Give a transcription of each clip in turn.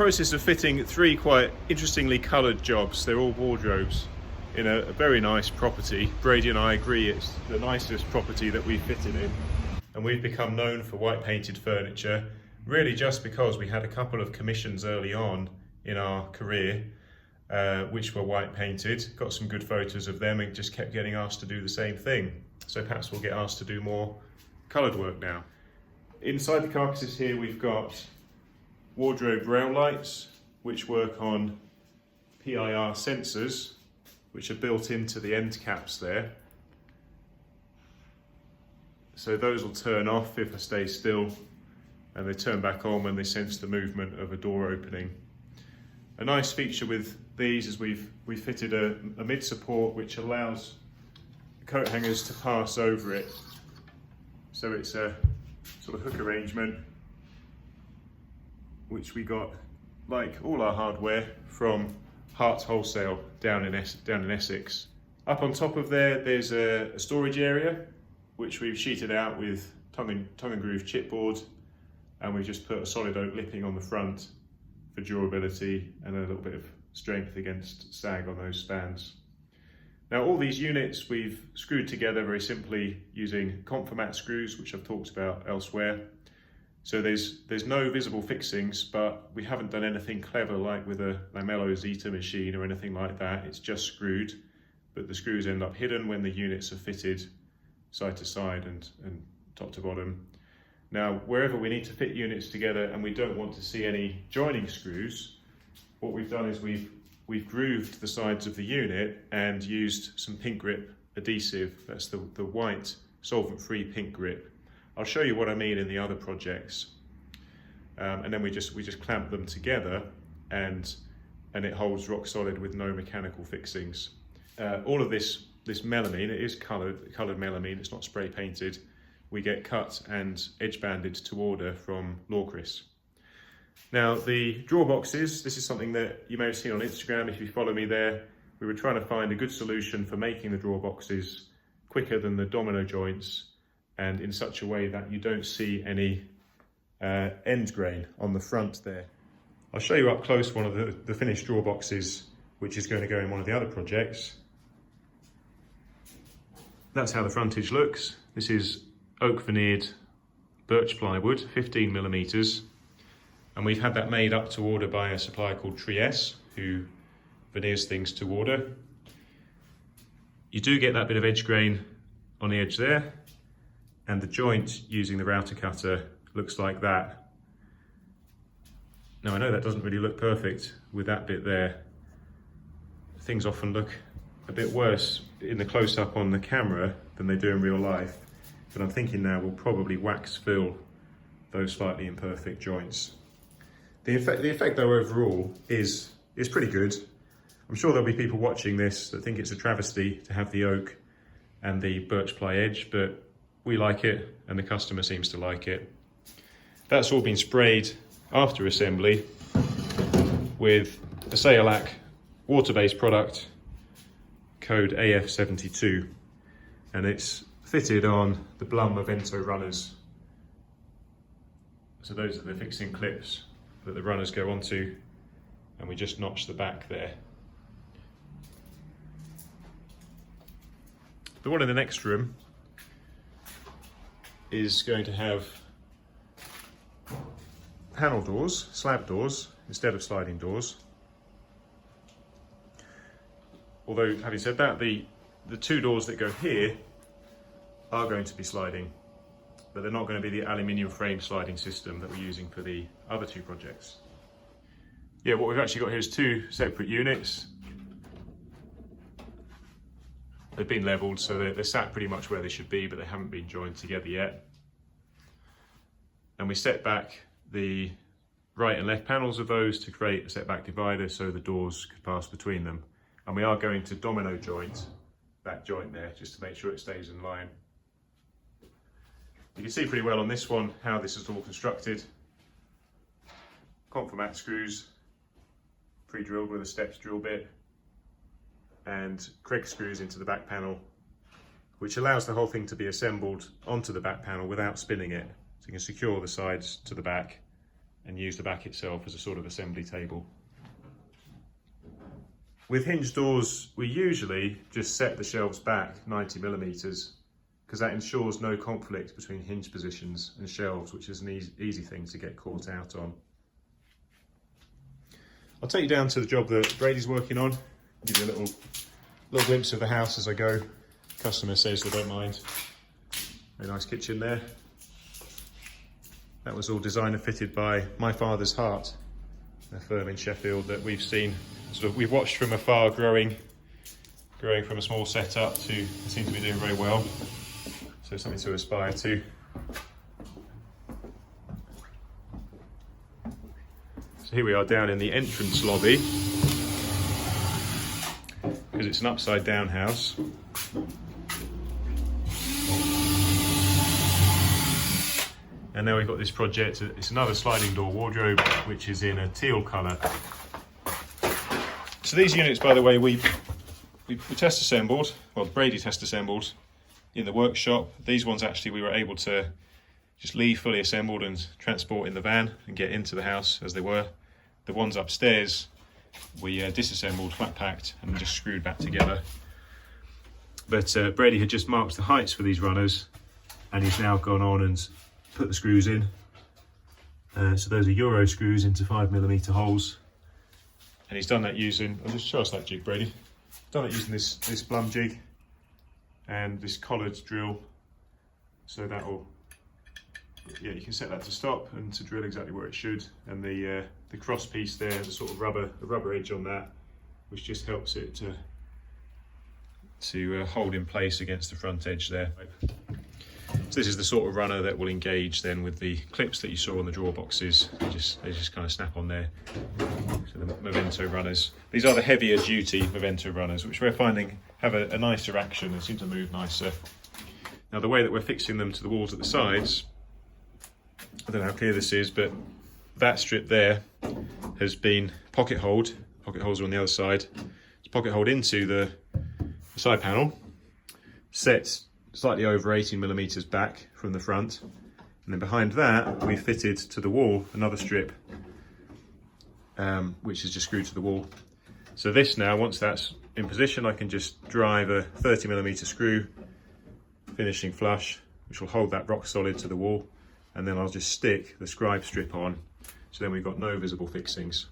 process of fitting 3 quite interestingly coloured jobs. They're all wardrobes in a very nice property. Brady and I agree it's the nicest property that we've fitted in. And we've become known for white painted furniture, really just because we had a couple of commissions early on in our career, which were white painted. Got some good photos of them and just kept getting asked to do the same thing. So perhaps we'll get asked to do more coloured work now. Inside the carcasses here we've got wardrobe rail lights, which work on PIR sensors, which are built into the end caps there. So those will turn off if I stay still, and they turn back on when they sense the movement of a door opening. A nice feature with these is we've fitted a mid support which allows coat hangers to pass over it. So it's a sort of hook arrangement which we got, like all our hardware, from Hart's Wholesale down in Essex. Up on top of there's a storage area which we've sheeted out with tongue and groove chipboard, and we've just put a solid oak lipping on the front for durability and a little bit of strength against sag on those spans. Now all these units we've screwed together very simply using Conformat screws, which I've talked about elsewhere. So there's no visible fixings, but we haven't done anything clever like with a Lamello Zeta machine or anything like that. It's just screwed, but the screws end up hidden when the units are fitted side to side and top to bottom. Now, wherever we need to fit units together and we don't want to see any joining screws, what we've done is we've grooved the sides of the unit and used some pink grip adhesive. That's the white solvent-free pink grip. I'll show you what I mean in the other projects. And then we just clamp them together, and it holds rock solid with no mechanical fixings. All of this melamine, it is coloured melamine, it's not spray painted. We get cut and edge banded to order from Lawcris. Now the drawer boxes, this is something that you may have seen on Instagram if you follow me there. We were trying to find a good solution for making the drawer boxes quicker than the domino joints, and in such a way that you don't see any end grain on the front there. I'll show you up close one of the finished drawer boxes, which is going to go in one of the other projects. That's how the frontage looks. This is oak veneered birch plywood, 15mm, and we've had that made up to order by a supplier called Trieste, who veneers things to order. You do get that bit of edge grain on the edge there, and the joint using the router cutter looks like that. Now I know that doesn't really look perfect with that bit there. Things often look a bit worse in the close-up on the camera than they do in real life, but I'm thinking now we'll probably wax fill those slightly imperfect joints. The effect though overall is pretty good. I'm sure there'll be people watching this that think it's a travesty to have the oak and the birch ply edge, but we like it and the customer seems to like it. That's all been sprayed after assembly with a Sayalac water-based product code AF72, and it's fitted on the Blum Avento runners. So those are the fixing clips that the runners go onto, and we just notch the back there. The one in the next room is going to have panel doors, slab doors, instead of sliding doors. Although, having said that, the 2 doors that go here are going to be sliding, but they're not going to be the aluminium frame sliding system that we're using for the other 2 projects. Yeah, what we've actually got here is 2 separate units. They've been levelled, so they're sat pretty much where they should be, but they haven't been joined together yet. And we set back the right and left panels of those to create a setback divider so the doors could pass between them. And we are going to domino joint that joint there just to make sure it stays in line. You can see pretty well on this one how this is all constructed. Conformat screws, pre-drilled with a steps drill bit, and Craig screws into the back panel, which allows the whole thing to be assembled onto the back panel without spinning it. So you can secure the sides to the back and use the back itself as a sort of assembly table. With hinge doors, we usually just set the shelves back 90mm because that ensures no conflict between hinge positions and shelves, which is an easy thing to get caught out on. I'll take you down to the job that Brady's working on, give you a little glimpse of the house as I go. Customer says they don't mind. Very nice kitchen there. That was all designed and fitted by My Father's Heart, a firm in Sheffield that we've seen, we've watched from afar growing from a small setup to, they seem to be doing very well. So something to aspire to. So here we are down in the entrance lobby, because it's an upside down house. And now we've got this project, it's another sliding door wardrobe, which is in a teal colour. So these units, by the way, we test assembled, well, Brady test assembled in the workshop. These ones actually we were able to just leave fully assembled and transport in the van and get into the house as they were. The ones upstairs we disassembled, flat packed and just screwed back together. But Brady had just marked the heights for these runners and he's now gone on and put the screws in. So those are Euro screws into 5mm holes. And he's done that using, I'll just show us that jig, Brady. Done it using this Blum jig and this collared drill. So that will, yeah, you can set that to stop and to drill exactly where it should. And the cross piece there, the sort of rubber edge on that, which just helps it to hold in place against the front edge there. So this is the sort of runner that will engage then with the clips that you saw on the drawer boxes. They just kind of snap on there. So the Movento runners. These are the heavier duty Movento runners, which we're finding have a nicer action and seem to move nicer. Now the way that we're fixing them to the walls at the sides, I don't know how clear this is, but that strip there has been pocket holed. Pocket holes are on the other side. It's pocket holed into the side panel, set slightly over 18mm back from the front, and then behind that we fitted to the wall another strip which is just screwed to the wall. So this now, once that's in position, I can just drive a 30mm screw finishing flush, which will hold that rock solid to the wall, and then I'll just stick the scribe strip on, so then we've got no visible fixings.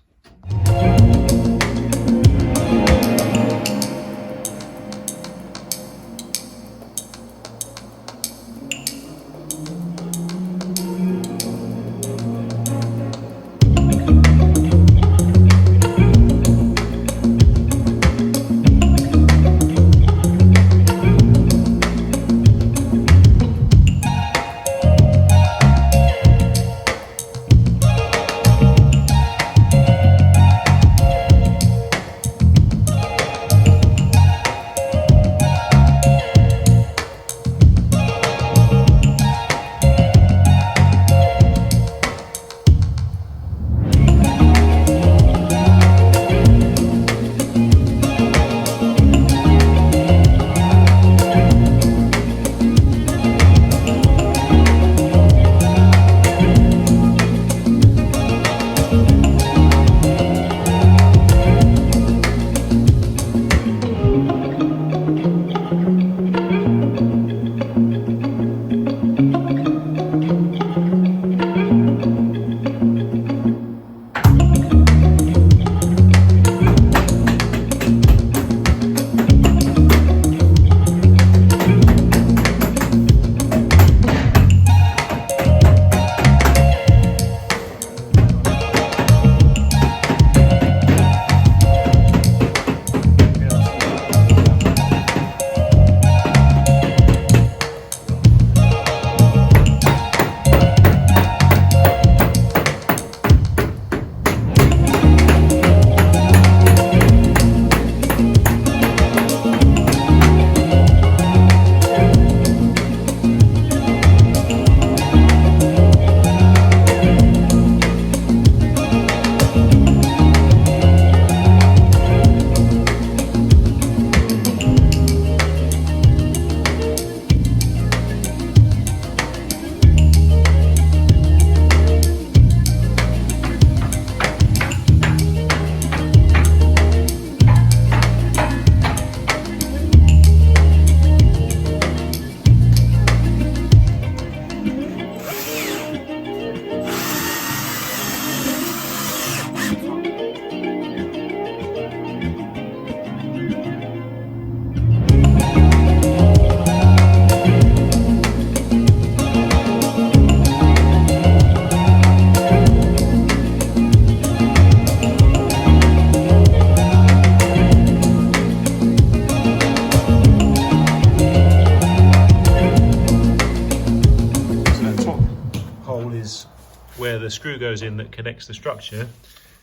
where the screw goes in that connects the structure,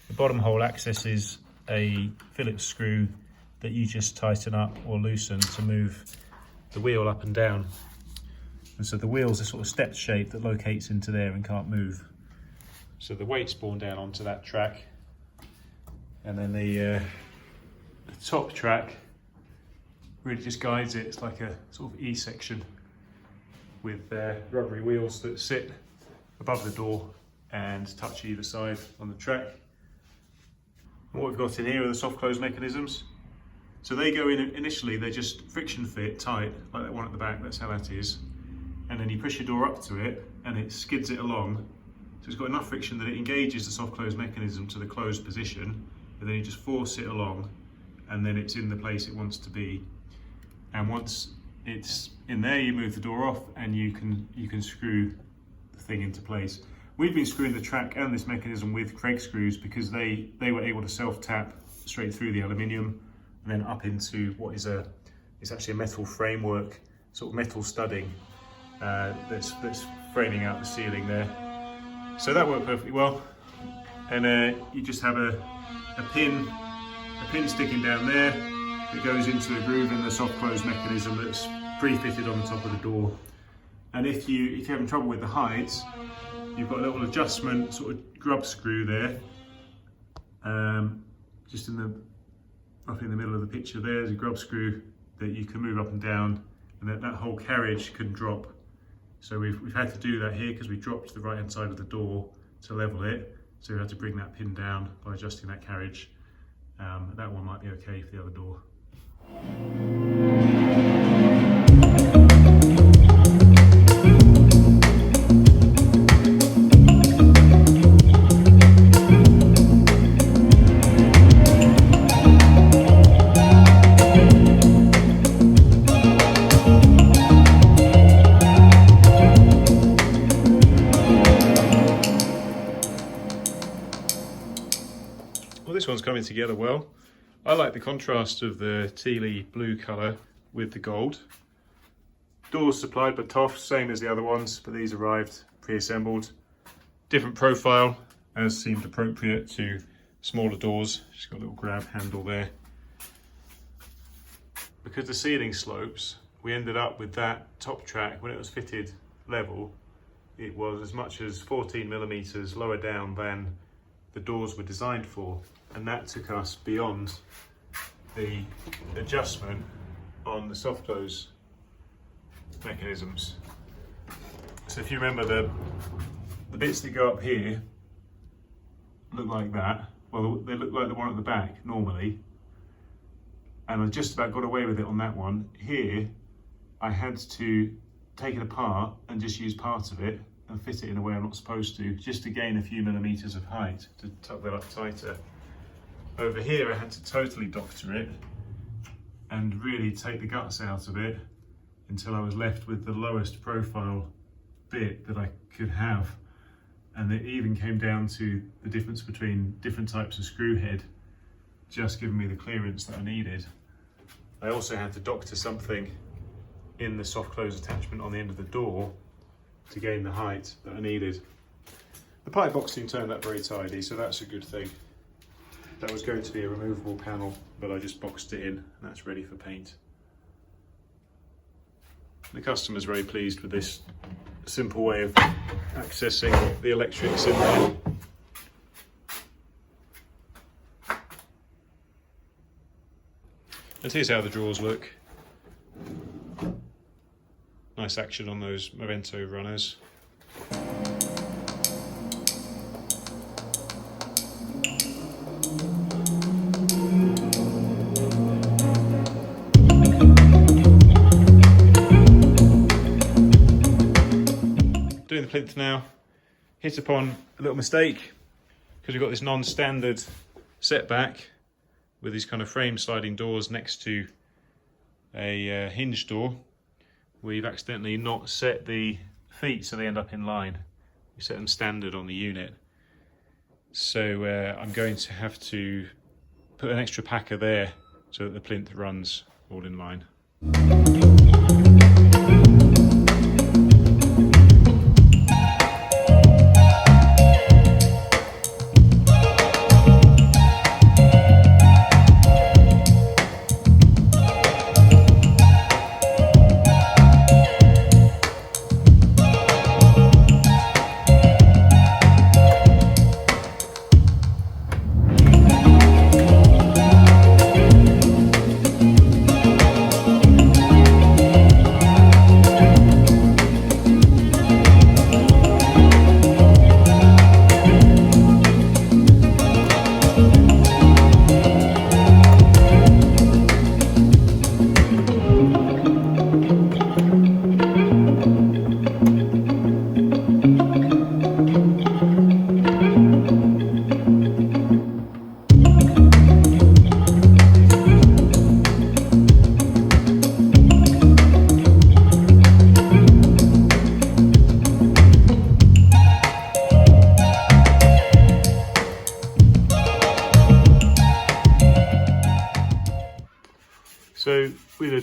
the bottom hole accesses a Phillips screw that you just tighten up or loosen to move the wheel up and down. And so the wheel's a sort of stepped shape that locates into there and can't move. So the weight's borne down onto that track, and then the top track really just guides it. It's like a sort of E-section with rubbery wheels that sit above the door and touch either side on the track. And what we've got in here are the soft close mechanisms. So they go in initially, they're just friction fit tight, like that one at the back, that's how that is. And then you push your door up to it and it skids it along. So it's got enough friction that it engages the soft close mechanism to the closed position, and then you just force it along and then it's in the place it wants to be. And once it's in there, you move the door off and you can screw the thing into place. We've been screwing the track and this mechanism with Craig screws because they were able to self-tap straight through the aluminium and then up into what is it's actually a metal framework, sort of metal studding that's framing out the ceiling there. So that worked perfectly well. And you just have a pin sticking down there that goes into a groove in the soft close mechanism that's pre-fitted on the top of the door. And if you're having trouble with the height, you've got a little adjustment sort of grub screw there, just roughly in the middle of the picture there. There's a grub screw that you can move up and down, and that whole carriage can drop. So we've had to do that here because we dropped the right hand side of the door to level it, so we had to bring that pin down by adjusting that carriage. That one might be okay for the other door. Well, this one's coming together well. I like the contrast of the tealy blue colour with the gold. Doors supplied by Toff, same as the other ones, but these arrived pre-assembled. Different profile, as seemed appropriate to smaller doors. Just got a little grab handle there. Because the ceiling slopes, we ended up with that top track, when it was fitted level, it was as much as 14mm lower down than the doors were designed for. And that took us beyond the adjustment on the soft close mechanisms. So if you remember, the bits that go up here look like that. Well, they look like the one at the back normally, and I just about got away with it on that one. Here I had to take it apart and just use part of it and fit it in a way I'm not supposed to, just to gain a few millimeters of height to tuck that up tighter. Over here I had to totally doctor it and really take the guts out of it until I was left with the lowest profile bit that I could have. And it even came down to the difference between different types of screw head, just giving me the clearance that I needed. I also had to doctor something in the soft close attachment on the end of the door to gain the height that I needed. The pipe boxing turned out very tidy, so that's a good thing. That was going to be a removable panel, but I just boxed it in, and that's ready for paint. The customer's very pleased with this simple way of accessing the electrics in there. And here's how the drawers look. Nice action on those Movento runners. Doing the plinth now, hit upon a little mistake because we've got this non-standard setback with these kind of frame sliding doors next to a hinge door. We've accidentally not set the feet so they end up in line. We set them standard on the unit. So I'm going to have to put an extra packer there so that the plinth runs all in line.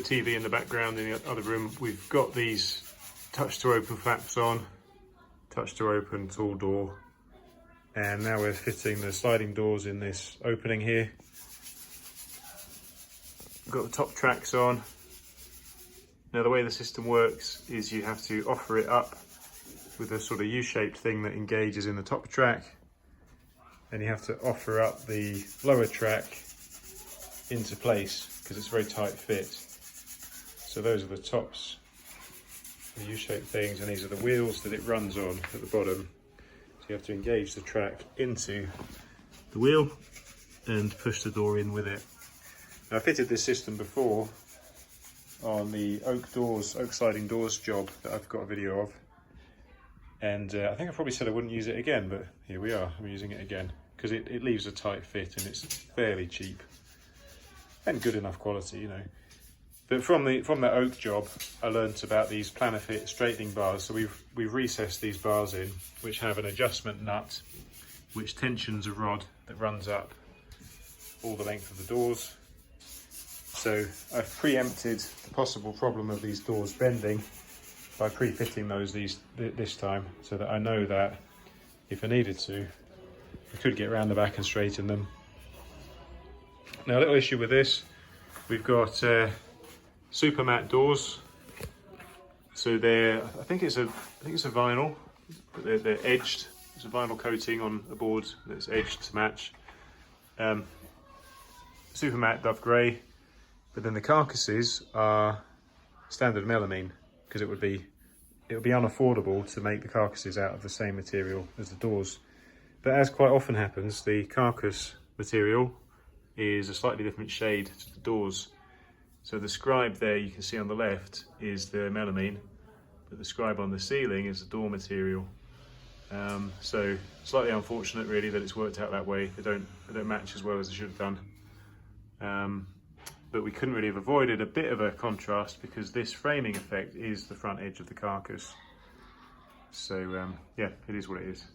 TV in the background in the other room. We've got these touch to open flaps on, touch to open tall door, and now we're fitting the sliding doors in this opening here. We've got the top tracks on. Now the way the system works is you have to offer it up with a sort of U-shaped thing that engages in the top track, and you have to offer up the lower track into place because it's a very tight fit. So those are the tops, the U-shaped things, and these are the wheels that it runs on at the bottom. So you have to engage the track into the wheel and push the door in with it. Now, I fitted this system before on the oak sliding doors job that I've got a video of. And I think I probably said I wouldn't use it again, but here we are, I'm using it again. Because it leaves a tight fit and it's fairly cheap. And good enough quality, you know. But from the oak job, I learnt about these planar fit straightening bars. So we've recessed these bars in, which have an adjustment nut, which tensions a rod that runs up all the length of the doors. So I've preempted the possible problem of these doors bending by pre-fitting those this time, so that I know that if I needed to, I could get around the back and straighten them. Now, a little issue with this, we've got super matte doors. So I think it's a vinyl, but they're edged. There's a vinyl coating on a board that's edged to match. Super matte dove grey, but then the carcasses are standard melamine, because it would be unaffordable to make the carcasses out of the same material as the doors. But as quite often happens, the carcass material is a slightly different shade to the doors. So the scribe there you can see on the left is the melamine, but the scribe on the ceiling is the door material. So slightly unfortunate really that it's worked out that way. They don't match as well as they should have done. But we couldn't really have avoided a bit of a contrast because this framing effect is the front edge of the carcass. So yeah, it is what it is.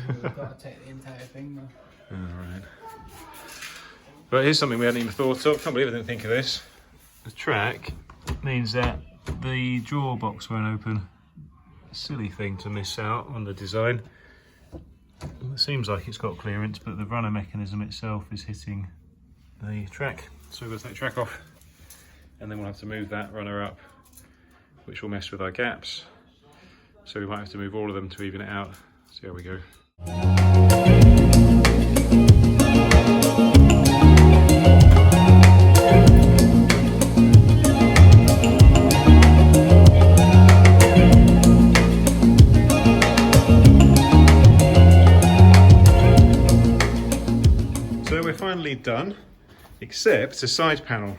We've got to take the entire thing though. Alright. But here's something we hadn't even thought of. Can't believe I didn't think of this. The track means that the drawer box won't open. A silly thing to miss out on the design. It seems like it's got clearance, but the runner mechanism itself is hitting the track. So we've got to take the track off, and then we'll have to move that runner up, which will mess with our gaps. So we might have to move all of them to even it out. See how we go. So we're finally done, except a side panel,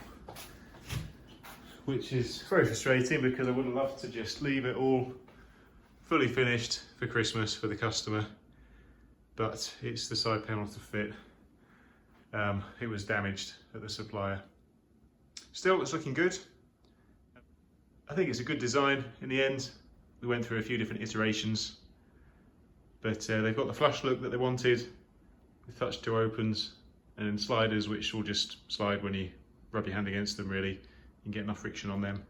which is very frustrating because I would have loved to just leave it all fully finished for Christmas for the customer, but it's the side panel to fit. It was damaged at the supplier. Still, it's looking good. I think it's a good design in the end. We went through a few different iterations, but they've got the flush look that they wanted, with touch to opens and sliders which will just slide when you rub your hand against them really. You can get enough friction on them.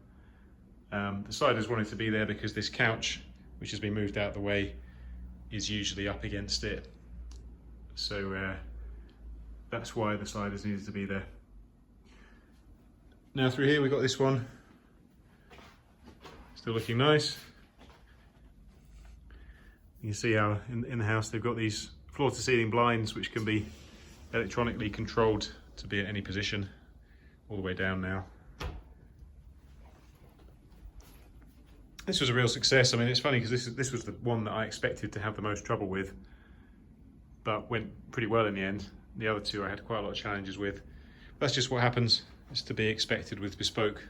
The sliders wanted to be there because this couch, which has been moved out of the way, is usually up against it. So that's why the sliders needed to be there. Now through here we've got this one. Still looking nice. You can see how in the house they've got these floor to ceiling blinds which can be electronically controlled to be at any position, all the way down now. This was a real success. I mean, it's funny because this was the one that I expected to have the most trouble with, but went pretty well in the end. The other two I had quite a lot of challenges with. That's just what happens. It's to be expected with bespoke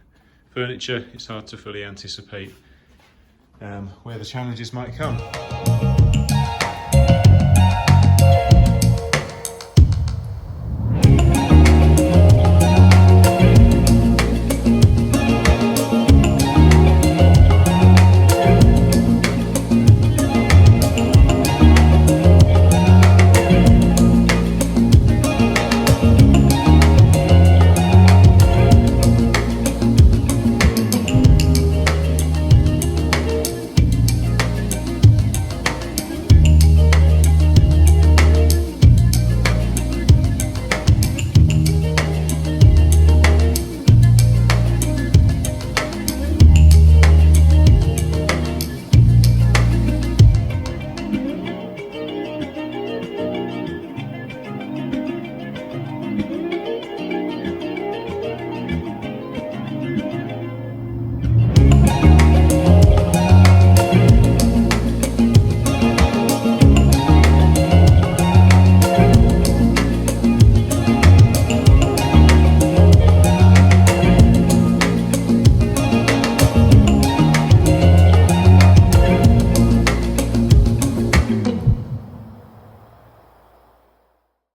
furniture. It's hard to fully anticipate where the challenges might come.